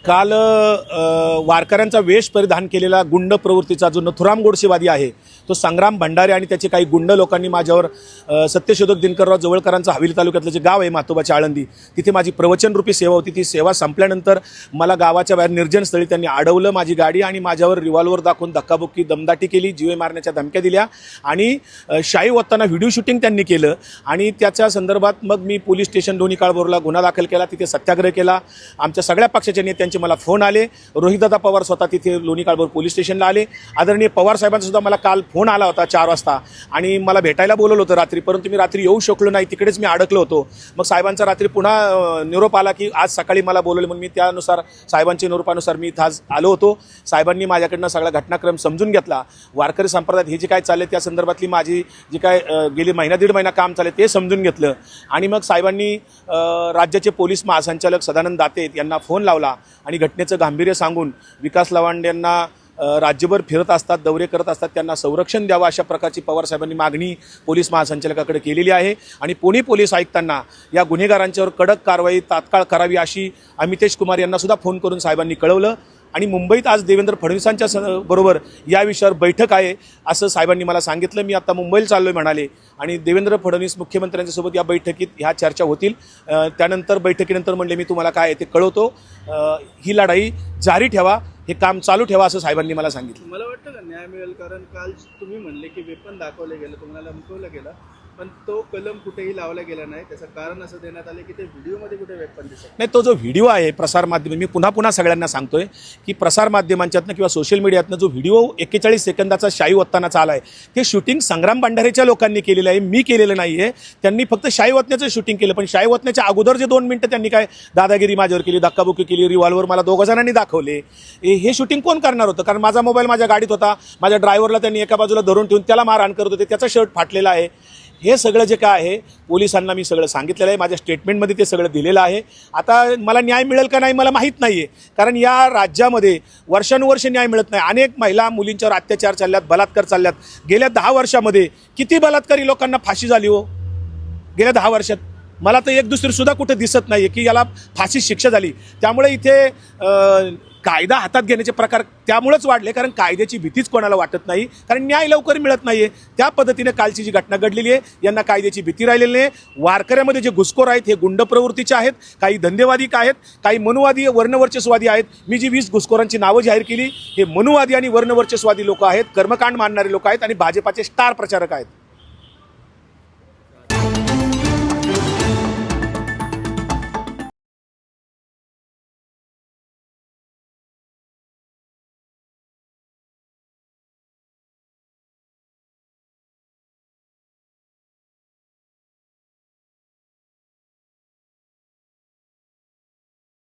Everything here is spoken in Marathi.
काल वारकऱ्यांचा वेश परिधान केलेला गुंड प्रवृत्तीचा जो नथुराम गोडसेवादी आहे तो संग्राम भंडारे आणि त्याचे काही गुंड लोकांनी माझ्यावर सत्यशोधक दिनकरराव जवळकरांचं हवेली तालुक्यातलं जे गाव आहे मातोबाची आळंदी तिथे माझी प्रवचनरूपी सेवा होती। ती सेवा संपल्यानंतर मला गावाच्या बाहेर निर्जन स्थळी त्यांनी अडवलं माझी गाडी आणि माझ्यावर रिव्हॉल्वर दाखवून धक्काबुक्की दमदाटी केली, जीवे मारण्याच्या धमक्या दिल्या आणि शाई ओतताना व्हिडिओ शूटिंग त्यांनी केलं आणि त्याच्या संदर्भात मग मी पोलीस स्टेशन लोणी काळभोरला गुन्हा दाखल केला, तिथे सत्याग्रह केला। आमच्या सगळ्या पक्षाच्या नेत्यांचे मला फोन आले, रोहितदादा पवार स्वतः तिथे लोणी काळभोर पोलीस स्टेशनला आले। आदरणीय पवार साहेबांचा सुद्धा मला काल फोन आला होता 4 वाजता आणि मला भेटायला बोलवलं होतं रात्री, परंतु मी रात्री येऊ शकलो नाही, तिकडेच मी अडकलो होतो। मग साहेबांचा रात्री पुन्हा निरोप आला की आज सकाळी मला बोलवले, म्हणून मी त्यानुसार साहेबांच्या निरोपानुसार मी इथं आज आलो होतो। साहेबांनी माझ्याकडनं सगळा घटनाक्रम समजून घेतला, वारकरी संप्रदायात हे जे काय चालले त्या संदर्भातली माझी जी काय गेली महिना दीड महिना काम चालले ते समजून घेतलं आणि मग साहेबांनी राज्याचे पोलीस महासंचालक सदानंद दाते यांना फोन लावला आणि घटनेचं गांभीर्य सांगून विकास लवांड यांना राज्यभर फिरत असतात, दौरे करत असतात, त्यांना संरक्षण द्यावं अशा प्रकारची पवार साहेबांनी मागणी पोलीस महासंचालकाकडे केलेली आहे आणि पुणे पोलीस आयुक्तांना या गुन्हेगारांच्यावर कडक कारवाई तात्काळ करावी अशी अमितेश कुमार यांना सुद्धा फोन करून साहेबांनी कळवलं आणि मुंबईत आज देवेंद्र फडणवीसांच्या बरोबर या विषयावर बैठक आहे असं साहेबांनी मला सांगितलं। मी आता मुंबईला चाललोय म्हणाले आणि देवेंद्र फडणवीस मुख्यमंत्र्यांच्या सोबत या बैठकीत ह्या चर्चा होतील। त्यानंतर बैठकीनंतर म्हणले मी तुम्हाला काय ते कळवतो, ही लढाई जारी ठेवा, हे काम चालू ठेवा असं साहेबांनी मला सांगितलं। मला वाटतं का न्याय मिळेल, कारण काल तुम्ही म्हणले की वेपन दाखवलं गेलं, तुम्हाला लमकवलं गेलं, पण तो कलम कुठेही लावला गेला नाही, त्याचं कारण असं देण्यात आले की ते व्हिडिओमध्ये कुठे वेपन दिसत नाही। तो जो व्हिडिओ आहे प्रसारमाध्यम, मी पुन्हा सगळ्यांना सांगतोय की प्रसारमाध्यमांच्यातनं किंवा सोशल मीडियातनं जो व्हिडिओ 41 सेकंदाचा शाई ओततानाचा आला आहे ते शूटिंग संग्राम भंडारेच्या लोकांनी केलेलं आहे, मी केलेलं नाही आहे। त्यांनी फक्त शाई ओतण्याचं शूटिंग केलं, पण शाई ओतण्याच्या अगोदर जे 2 मिनिटं त्यांनी काय दादागिरी माझ्यावर केली, धक्काबुक्की केली, रिव्हॉल्वर मला 2 जणांनी दाखवले, हे शूटिंग कोण करणार होतं? कारण माझा मोबाईल माझ्या गाडीत होता, माझ्या ड्रायव्हरला त्यांनी एका बाजूला धरून ठेवून त्याला मारहाण करत होते, त्याचा शर्ट फाटलेला आहे। हे सगळं जे काय आहे पोलिसांना मी सगळं सांगितलेलं आहे, माझ्या स्टेटमेंटमध्ये ते सगळं दिलेलं आहे। आता मला न्याय मिळेल का नाही मला माहीत नाही आहे, कारण या राज्यामध्ये वर्षानुवर्ष न्याय मिळत नाही। अनेक महिला मुलींच्यावर अत्याचार चालल्यात, बलात्कार चालल्यात। गेल्या 10 वर्षामध्ये किती बलात्कारी लोकांना फाशी झाली हो गेल्या 10 वर्षात? मला तर एक दुसरी सुद्धा कुठे दिसत नाही की याला फाशी शिक्षा झाली। त्यामुळे इथे कायदा हातात घेण्याचे प्रकार त्यामुळेच वाढले, कारण कायद्याची भीतीच कोणाला वाटत नाही, कारण न्याय लवकर मिळत नाही आहे। त्या पद्धतीने कालची जी घटना घडलेली आहे यांना कायद्याची भीती राहिलेली नाही। वारकऱ्यामध्ये जे घुसखोर आहेत हे गुंड प्रवृत्तीचे आहेत, काही धंदेवादी आहेत, काही मनुवादी वर्णवर्चस्वादी आहेत। मी जी 20 घुसखोरांची नावं जाहीर केली हे मनुवादी आणि वर्णवर्चस्वादी लोक आहेत, कर्मकांड मानणारे लोक आहेत आणि भाजपाचे स्टार प्रचारक आहेत।